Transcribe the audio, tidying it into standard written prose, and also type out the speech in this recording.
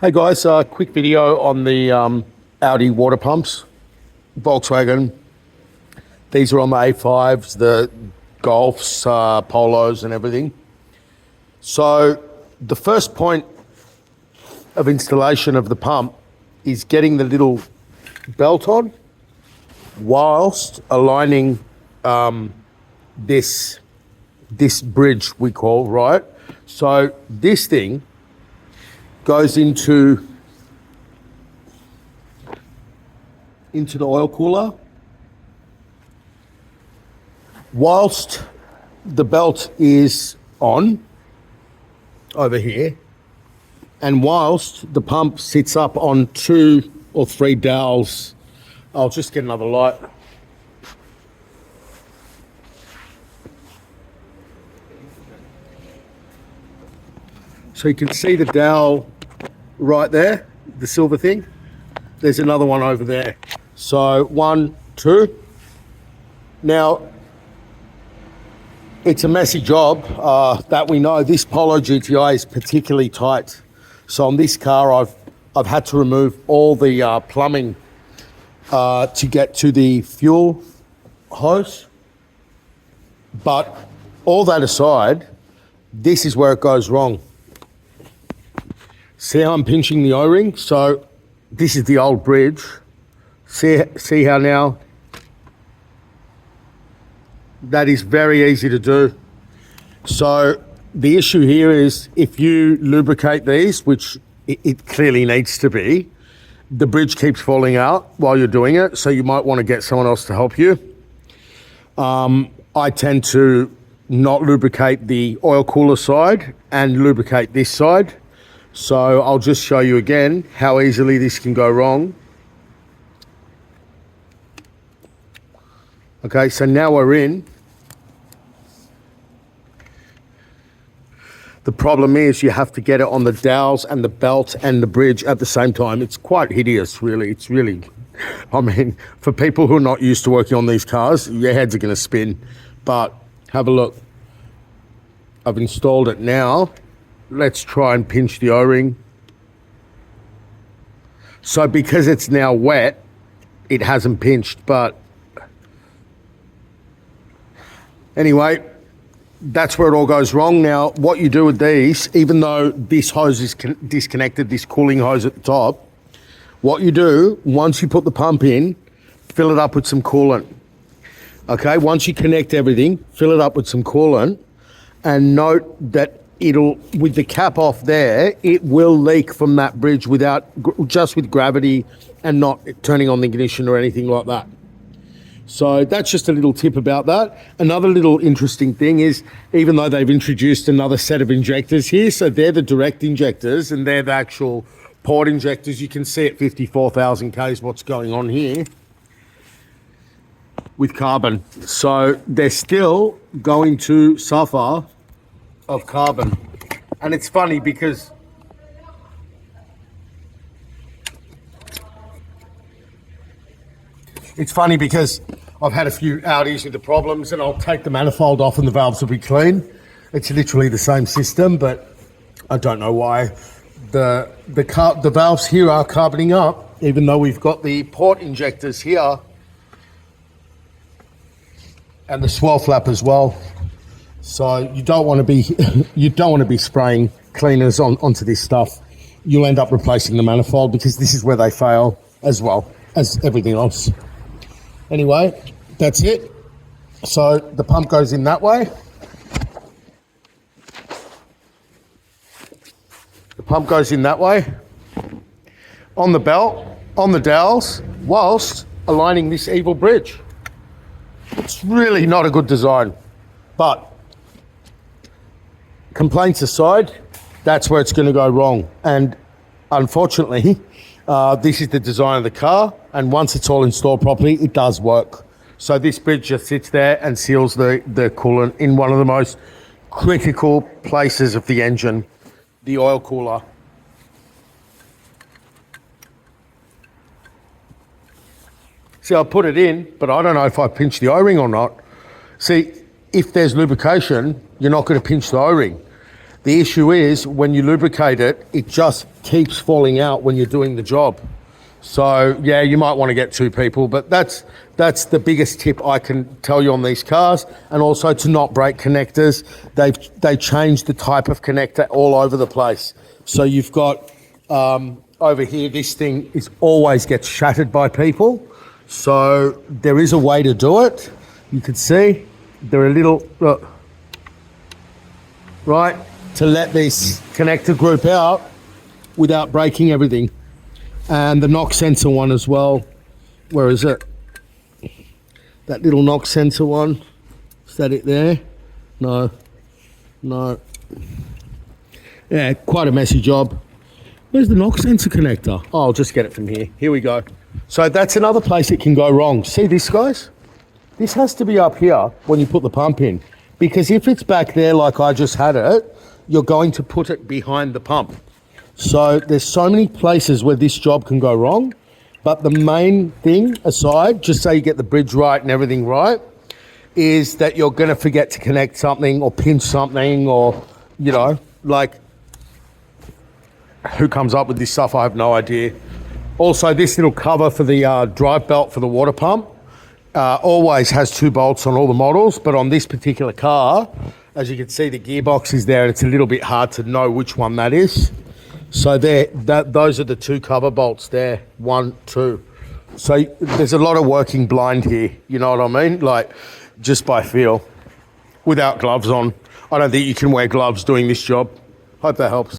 Hey guys, quick video on the Audi water pumps, Volkswagen. These are on the A5s, the Golfs, Polos and everything. So the first point of installation of the pump is getting the little belt on whilst aligning this bridge we call, right? So this thing goes into the oil cooler whilst the belt is on over here, and whilst the pump sits up on 2 or 3 dowels. I'll just get another light. So you can see the dowel right there, the silver thing. There's another one over there. So 1, 2. Now, it's a messy job that we know. This Polo GTI is particularly tight. So on this car, I've had to remove all the plumbing to get to the fuel hose. But all that aside, this is where it goes wrong. See how I'm pinching the O-ring? So this is the old bridge. See how now? That is very easy to do. So the issue here is if you lubricate these, which it clearly needs to be, the bridge keeps falling out while you're doing it. So you might want to get someone else to help you. I tend to not lubricate the oil cooler side and lubricate this side. So I'll just show you again how easily this can go wrong. Okay, so now we're in. The problem is you have to get it on the dowels and the belt and the bridge at the same time. It's quite hideous, really. It's really, I mean, for people who are not used to working on these cars, your heads are going to spin. But have a look. I've installed it now. Let's try and pinch the O-ring. So because it's now wet, it hasn't pinched, but anyway, that's where it all goes wrong. Now, what you do with these, even though this hose is disconnected, this cooling hose at the top, what you do, once you put the pump in, fill it up with some coolant. Okay, once you connect everything, fill it up with some coolant, and note that with the cap off there, it will leak from that bridge just with gravity and not turning on the ignition or anything like that. So that's just a little tip about that. Another little interesting thing is, even though they've introduced another set of injectors here, so they're the direct injectors and they're the actual port injectors. You can see at 54,000 Ks what's going on here with carbon. So they're still going to suffer of carbon. And it's funny because I've had a few Audis with the problems, and I'll take the manifold off and the valves will be clean. It's literally the same system, but I don't know why the valves here are carboning up, even though we've got the port injectors here and the swell flap as well. So you don't want to be spraying cleaners onto this stuff. You'll end up replacing the manifold because this is where they fail as well as everything else. Anyway, that's it. So the pump goes in that way. The pump goes in that way on the belt, on the dowels, whilst aligning this evil bridge. It's really not a good design, but complaints aside, that's where it's going to go wrong. And unfortunately, this is the design of the car, and once it's all installed properly, it does work. So this bridge just sits there and seals the coolant in one of the most critical places of the engine, the oil cooler. See, I put it in, but I don't know if I pinch the O-ring or not. See, if there's lubrication, you're not going to pinch the O-ring. The issue is when you lubricate it, it just keeps falling out when you're doing the job. So yeah, you might want to get 2 people, but that's the biggest tip I can tell you on these cars. And also to not break connectors. They changed the type of connector all over the place. So you've got over here, this thing always gets shattered by people. So there is a way to do it. You can see they're a little, right, to let this connector group out without breaking everything. And the knock sensor one as well. Where is it? That little knock sensor one. Is that it there? No. Yeah, quite a messy job. Where's the knock sensor connector? Oh, I'll just get it from here. Here we go. So that's another place it can go wrong. See this, guys? This has to be up here when you put the pump in. Because if it's back there like I just had it, you're going to put it behind the pump. So there's so many places where this job can go wrong, but the main thing aside, just so you get the bridge right and everything right, is that you're going to forget to connect something or pinch something or, you know, like, who comes up with this stuff? I have no idea. Also, this little cover for the drive belt for the water pump always has 2 bolts on all the models, but on this particular car, as you can see, the gearbox is there. It's a little bit hard to know which one that is. So those are the 2 cover bolts there, 1, 2. So there's a lot of working blind here, you know what I mean? Like, just by feel, without gloves on. I don't think you can wear gloves doing this job. Hope that helps.